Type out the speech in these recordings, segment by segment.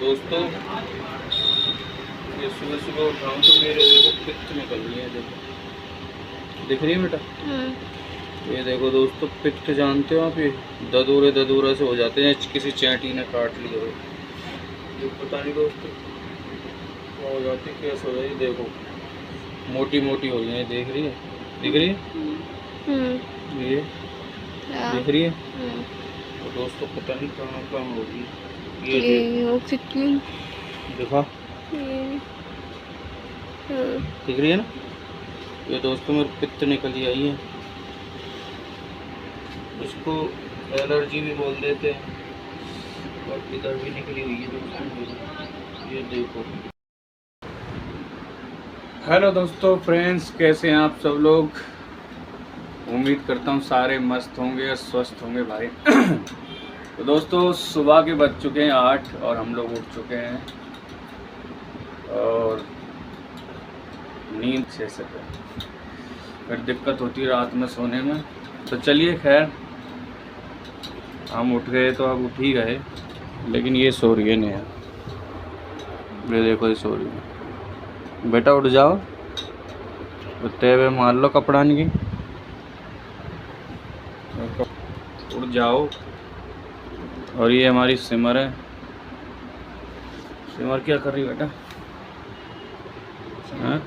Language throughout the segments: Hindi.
दोस्तों ये सुबह सुबह उठाऊँ तो मेरे देखो पित्त निकल रही है। देखो दिख रही है बेटा? ये देखो दोस्तों, पित्त जानते हो आप? ये ददूरे से हो जाते हैं, किसी चैंटी ने काट लिया हो। ये पता नहीं दोस्तों क्या हो जाती, कैसे हो जाती। देखो मोटी मोटी हो रही है, देख रही है? दिख रही है? ये दिख रही है? तो दोस्तों पता नहीं कहाँ कहाँ होगी। ये कितनी देखा, दिख रही है ना? ये दोस्तों मेरे पित्त निकली आई है, उसको एलर्जी भी बोल देते हैं। और इधर भी निकली हुई है दोस्तों, ये देखो। हेलो दोस्तों, फ्रेंड्स, कैसे हैं आप सब लोग? उम्मीद करता हूँ सारे मस्त होंगे और स्वस्थ होंगे भाई। तो दोस्तों सुबह के बज चुके हैं 8 और हम लोग उठ चुके हैं और नींद से फिर दिक्कत होती है रात में सोने में। तो चलिए खैर, हम उठ गए तो अब उठ ही गए, लेकिन ये सो रही है नहीं यार। ये देखो ये सो रही है। बेटा उठ जाओ, उठते हुए मार लो कपड़ा की, उठ जाओ। और ये हमारी सिमर है। सिमर क्या कर रही है बेटा? हाँ,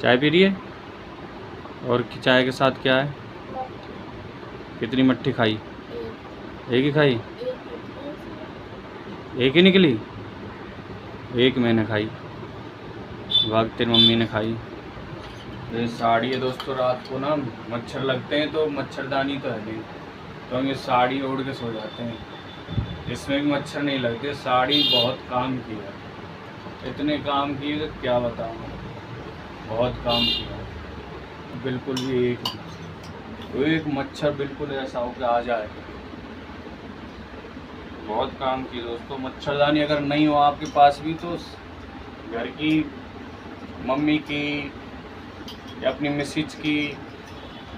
चाय पी रही है? और चाय के साथ क्या है? कितनी मट्ठी खाई? एक ही खाई? एक ही निकली? एक मैंने खाई, भाग तेरी मम्मी ने खाई। ये साड़ी है दोस्तों, रात को ना मच्छर लगते हैं तो मच्छरदानी तो है नहीं, तो हम ये साड़ी ओढ़ के सो जाते हैं। इसमें भी मच्छर नहीं लगते। साड़ी बहुत काम की है, इतने काम की है कि क्या बताऊँ, बहुत काम किया। बिल्कुल भी एक मच्छर बिल्कुल ऐसा हो कि आ जाए। बहुत काम की दोस्तों। मच्छरदानी अगर नहीं हो आपके पास भी तो घर की मम्मी की या अपनी मिसेज की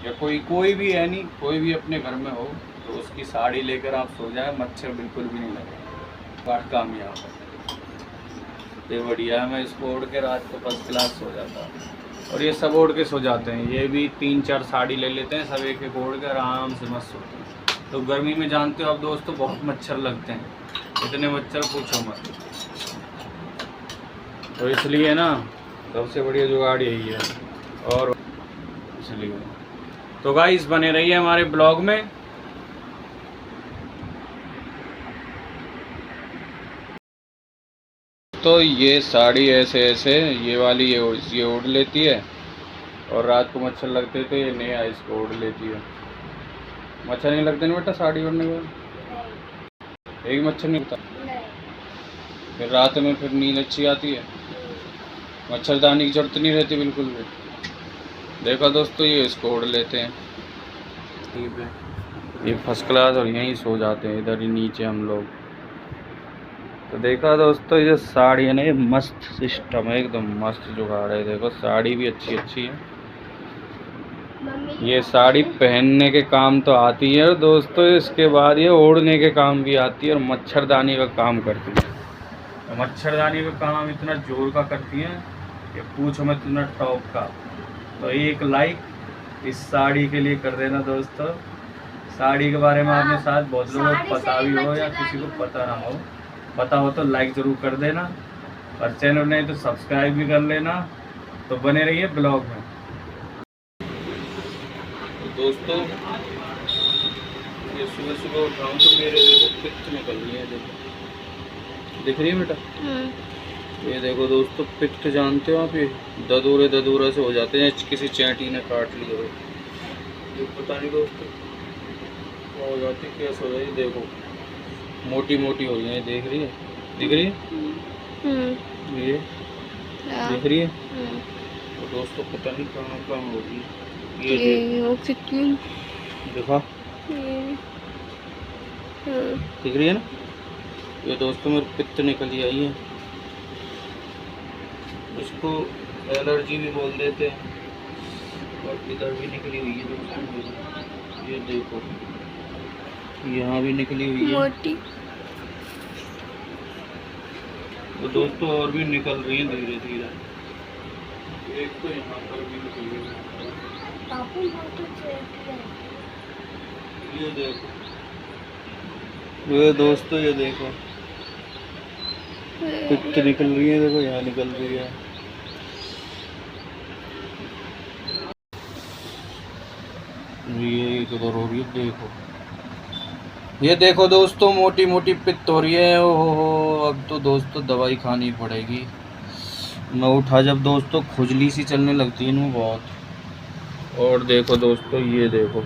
या कोई भी है नहीं, कोई भी अपने घर में हो तो उसकी साड़ी लेकर आप सो जाए, मच्छर बिल्कुल भी नहीं लगे। बहुत कामयाब है ये, बढ़िया है। मैं इसको ओढ़ के रात को फर्स्ट क्लास सो जाता हूँ। और ये सब ओढ़ के सो जाते हैं, ये भी 3-4 साड़ी ले लेते हैं, सब एक एक ओढ़ के आराम से मस्त सोते हैं। तो गर्मी में जानते हो आप दोस्तों बहुत मच्छर लगते हैं, इतने मच्छर पूछो मत। तो इसलिए ना सबसे बढ़िया जुगाड़ यही है। और इसलिए तो गाइस बने रहिए हमारे ब्लॉग में। तो ये साड़ी ऐसे ये वाली ये ओढ़ लेती है, और रात को मच्छर लगते तो ये नया इसको ओढ़ लेती है। मच्छर नहीं लगते ना बेटा साड़ी ओढ़ने के बाद? एक मच्छर नहीं लगता? फिर रात में फिर नींद अच्छी आती है, मच्छरदानी की जरूरत नहीं रहती बिल्कुल भी। देखा दोस्तों, ये इसको ओढ़ लेते हैं, ये फर्स्ट क्लास, और यहीं सो जाते हैं इधर ही नीचे हम लोग। तो देखा दोस्तों, ये साड़ी है ना, ये मस्त सिस्टम है, एकदम मस्त जुगाड़ है। देखो साड़ी भी अच्छी है। ये साड़ी पहनने के काम तो आती है दोस्तों, इसके बाद ये ओढ़ने के काम भी आती है और मच्छरदानी का काम करती है। तो मच्छरदानी का काम इतना जोर का करती है कि पूछो मत, इतना टॉप का। तो एक लाइक इस साड़ी के लिए कर देना दोस्तों। साड़ी के बारे में आपने साथ बहुत लोगों को पता भी हो या किसी को पता ना हो, पता हो तो लाइक ज़रूर कर देना, और चैनल नहीं तो सब्सक्राइब भी कर लेना। तो बने रहिए ब्लॉग में। तो दोस्तों ये सुबह सुबह उठाऊँ तो मेरे देखो पित्त निकल रही है। देखो दिख रही है बेटा? ये देखो दोस्तों, पित्त जानते हो आप? ये ददूरे से हो जाते हैं, किसी चैंटी ने काट लिया हो। ये पता नहीं दोस्तों क्या हो जाती, कैसे हो जाती। देखो मोटी मोटी हो रही है, देख रही है? दिख रही है? ये दिख रही है? तो दोस्तों पता नहीं कहाँ कहाँ होगी। ये कितनी देखा, दिख रही है ना? ये दोस्तों मेरे पित्त निकली आई है, उसको एलर्जी भी बोल देते हैं। और इधर भी निकली हुई है दोस्तों, ये देखो यहाँ भी निकली हुई है मोटी। तो दोस्तों और भी निकल रही हैं धीरे धीरे। एक तो यहाँ पर भी निकल रही है। ये देखो, ये दोस्तों ये देखो पिट निकल रही है, देखो यहाँ निकल रही है। ये तो हो रही है, देखो ये देखो दोस्तों मोटी मोटी पित्त हो रही है। ओहो अब तो दोस्तों दवाई खानी पड़ेगी। मैं उठा जब दोस्तों खुजली सी चलने लगती है इनमें बहुत। और देखो दोस्तों ये देखो,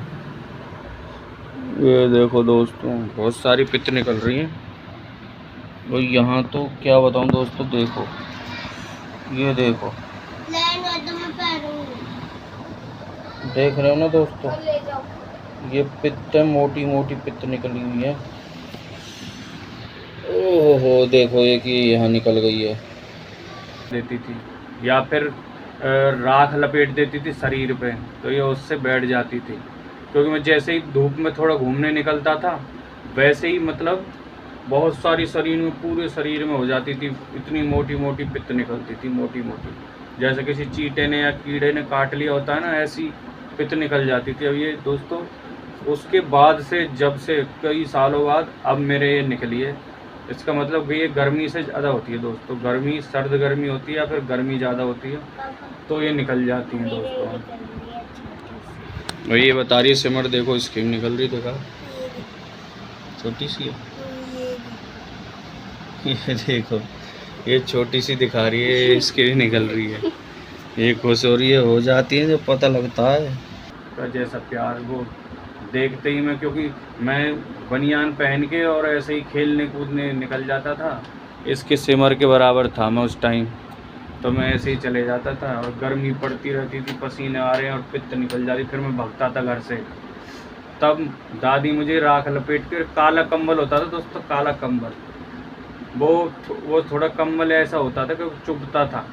ये देखो दोस्तों बहुत सारी पित्त निकल रही हैं। तो यहाँ तो क्या बताऊँ दोस्तों, देखो ये देखो, देख रहे हो ना दोस्तों, ये पित्त मोटी मोटी पित्त निकली हुई है। ओहो देखो एक ये यहाँ निकल गई है। देती थी या फिर राख लपेट देती थी शरीर पे, तो ये उससे बैठ जाती थी। क्योंकि मैं जैसे ही धूप में थोड़ा घूमने निकलता था वैसे ही मतलब बहुत सारी शरीर में, पूरे शरीर में हो जाती थी। इतनी मोटी मोटी पित्त निकलती थी, मोटी मोटी, जैसे किसी चींटे ने या कीड़े ने काट लिया होता है ना, ऐसी पित्त निकल जाती थी। अब ये दोस्तों उसके बाद से, जब से कई सालों बाद अब मेरे ये निकली है। इसका मतलब कि ये गर्मी से ज़्यादा होती है दोस्तों, गर्मी, सर्द गर्मी होती है या फिर गर्मी ज़्यादा होती है तो ये निकल जाती हैं दोस्तों। और ये बता रही है सिमर, देखो स्कीम निकल रही, देखा छोटी सी है। ये देखो ये छोटी सी दिखा रही है, इसकी भी निकल रही है। ये खुश हो रही है, हो जाती है जब पता लगता है का जैसा प्यार वो देखते ही मैं, क्योंकि मैं बनियान पहन के और ऐसे ही खेलने कूदने निकल जाता था। इसके सिमर के बराबर था मैं उस टाइम, तो मैं ऐसे ही चले जाता था और गर्मी पड़ती रहती थी, पसीने आ रहे हैं और पित्त निकल जा रही, फिर मैं भागता था घर से। तब दादी मुझे राख लपेट के, काला कंबल होता था दोस्तों, काला कंबल, वो थोड़ा कंबल ऐसा होता था कि चुभता था,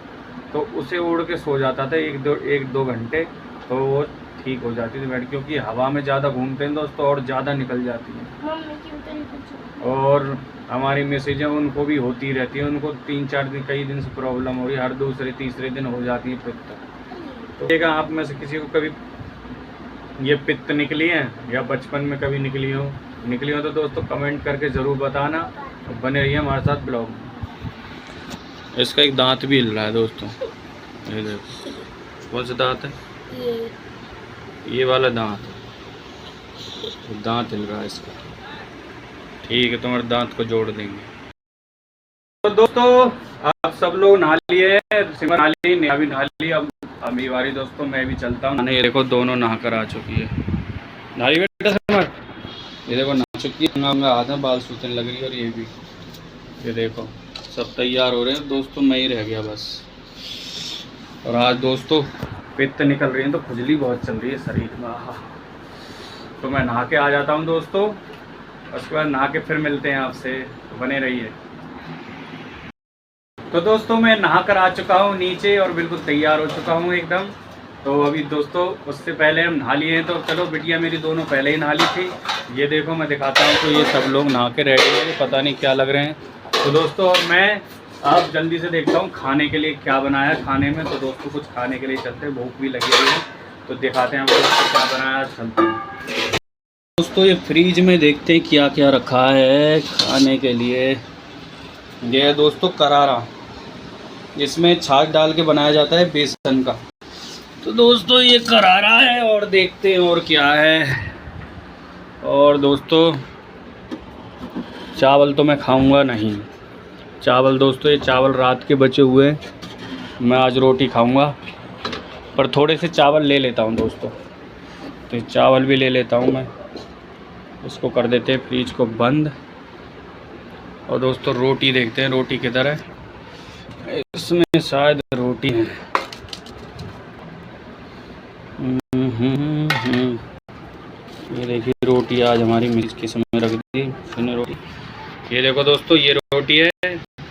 तो उसे ओढ़ के सो जाता था एक दो घंटे, तो वो ठीक हो जाती थी बैठ, क्योंकि हवा में ज़्यादा घूमते हैं दोस्तों और ज़्यादा निकल जाती है। और हमारी मैसेजें उनको भी होती रहती है, उनको 3-4 दिन, कई दिन से प्रॉब्लम हो रही है, हर दूसरे तीसरे दिन हो जाती है पित्त। तो देखा आप में से किसी को कभी ये पित्त निकली है या बचपन में कभी निकली हो तो दोस्तों कमेंट करके ज़रूर बताना। बने रहिए हमारे साथ ब्लॉग में। इसका एक दांत भी हिल रहा है दोस्तों, ये देखो। कौन सा दांत है? ये वाला दांत हिल रहा है इसका। ठीक है, तुम्हारे दांत को जोड़ देंगे। तो दोस्तों आप सब लोग नहा लिए, सिमर नहा ली, नेहा भी नहा ली। अब अभी बारी दोस्तों मैं भी चलता हूँ। ये देखो दोनों नहा कर आ चुकी है। नहा बेटा सिमर, ये देखो नहा चुकी है, हाथ में बाल सूखने लग रही है। और ये भी ये देखो सब तैयार हो रहे हैं दोस्तों, मैं ही रह गया बस। और आज दोस्तों पित्त निकल रही है तो खुजली बहुत चल रही है शरीर में। तो मैं नहा के आ जाता हूँ दोस्तों, उसके बाद नहा के फिर मिलते हैं आपसे, तो बने रहिए। तो दोस्तों मैं नहा कर आ चुका हूँ नीचे और बिल्कुल तैयार हो चुका हूँ एकदम। तो अभी दोस्तों उससे पहले हम नहा लिए हैं, तो चलो बिटिया मेरी दोनों पहले ही नहा ली थी। ये देखो मैं दिखाता हूँ, तो ये सब लोग नहा के रेडी हैं, पता नहीं क्या लग रहे हैं। तो दोस्तों और मैं अब जल्दी से देखता हूँ खाने के लिए क्या बनाया खाने में। तो दोस्तों कुछ खाने के लिए चलते हैं, भूख भी लगी हुई है, तो दिखाते हैं आपको क्या बनाया, चलते हैं। दोस्तों ये फ्रीज में देखते हैं क्या क्या रखा है खाने के लिए। ये है दोस्तों करारा, इसमें छाछ डाल के बनाया जाता है बेसन का। तो दोस्तों ये करारा है, और देखते हैं और क्या है। और दोस्तों चावल तो मैं खाऊंगा नहीं, चावल दोस्तों ये चावल रात के बचे हुए हैं, मैं आज रोटी खाऊंगा। पर थोड़े से चावल ले लेता हूं दोस्तों, तो चावल भी ले लेता हूं मैं। इसको कर देते हैं फ्रिज को बंद। और दोस्तों रोटी देखते हैं, रोटी किधर है, इसमें शायद रोटी है। ये देखिए रोटी आज हमारी मिर्च के समय रख दी मैंने रोटी। ये देखो दोस्तों ये रोटी है,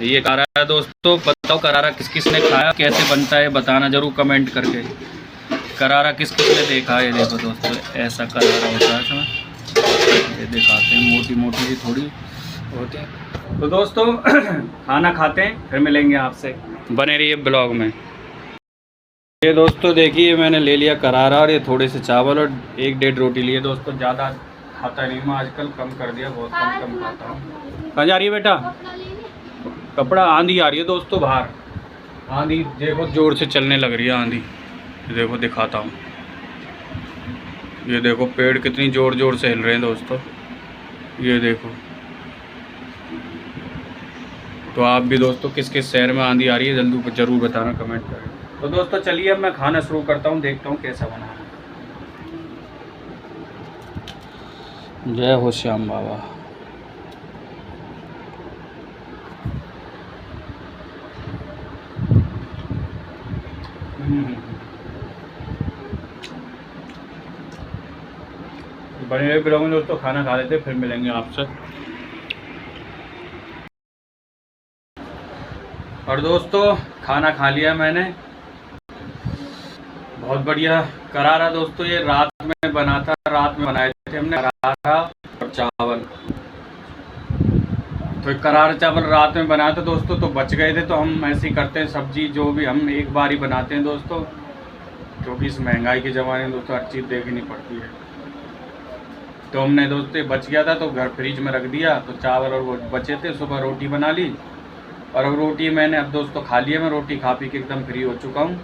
ये करारा है दोस्तों। बताओ करारा किस किस ने खाया, कैसे बनता है बताना जरूर कमेंट करके। करारा किस किस ने देखा है। ये देखो दोस्तों ऐसा करारा होता है इसमें, ये दिखाते हैं, मोटी मोटी सी थोड़ी होते हैं। तो दोस्तों खाना खाते हैं, फिर मिलेंगे आपसे, बने रहिए ब्लॉग में। ये दोस्तों देखिए मैंने ले लिया करारा और ये थोड़े से चावल और 1-1.5 रोटी लिए दोस्तों। ज़्यादा खाता नहीं मैं आजकल, कम कर दिया, बहुत कम खाता हूँ। कहाँ जा रही है बेटा? कपड़ा, आंधी आ रही है दोस्तों बाहर। आंधी देखो जोर से चलने लग रही है आंधी, देखो दिखाता हूँ। ये देखो पेड़ कितनी जोर जोर से हिल रहे हैं दोस्तों, ये देखो। तो आप भी दोस्तों किस किस शहर में आंधी आ रही है जल्दी ज़रूर बताना, कमेंट करें। तो दोस्तों चलिए अब मैं खाना शुरू करता हूँ, देखता हूँ कैसा बना है। जय हो श्याम बाबा। बने रहे ब्लॉग में दोस्तों, खाना खा लेते फिर मिलेंगे आपसे। और दोस्तों खाना खा लिया मैंने, बहुत बढ़िया करारा दोस्तों। ये रात में बना था, रात में बनाए थे हमने करारा और चावल। तो करारा चावल रात में बनाया था दोस्तों, तो बच गए थे। तो हम ऐसे ही करते हैं, सब्जी जो भी हम एक बार ही बनाते हैं दोस्तों, क्योंकि इस महंगाई के ज़माने में दोस्तों हर चीज़ देखनी पड़ती है। तो हमने दोस्तों बच गया था तो घर फ्रिज में रख दिया, तो चावल और वो बचे थे, सुबह रोटी बना ली। और अब रोटी मैंने अब दोस्तों खा लिया। मैं रोटी खा पी के एकदम फ्री हो चुका हूँ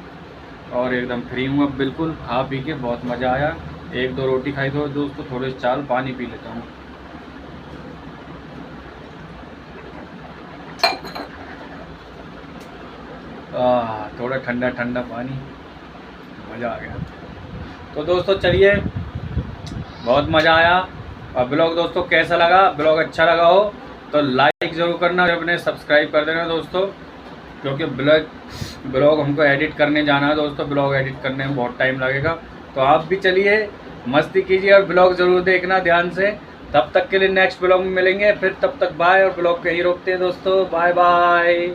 और एकदम फ्री हूँ अब बिल्कुल। खा पी के बहुत मज़ा आया। 1-2 रोटी खाई तो दोस्तों, थोड़े से चावल, पानी पी लेता हूँ। थोड़ा ठंडा ठंडा पानी, मज़ा आ गया। तो दोस्तों चलिए, बहुत मज़ा आया। और ब्लॉग दोस्तों कैसा लगा? ब्लॉग अच्छा लगा हो तो लाइक ज़रूर करना, अपने सब्सक्राइब कर देना दोस्तों, क्योंकि ब्लॉग हमको एडिट करने जाना है दोस्तों। ब्लॉग एडिट करने में बहुत टाइम लगेगा। तो आप भी चलिए मस्ती कीजिए और ब्लॉग ज़रूर देखना ध्यान से। तब तक के लिए नेक्स्ट ब्लॉग में मिलेंगे फिर, तब तक बाय। और ब्लॉग कहीं रोकते हैं दोस्तों, बाय बाय।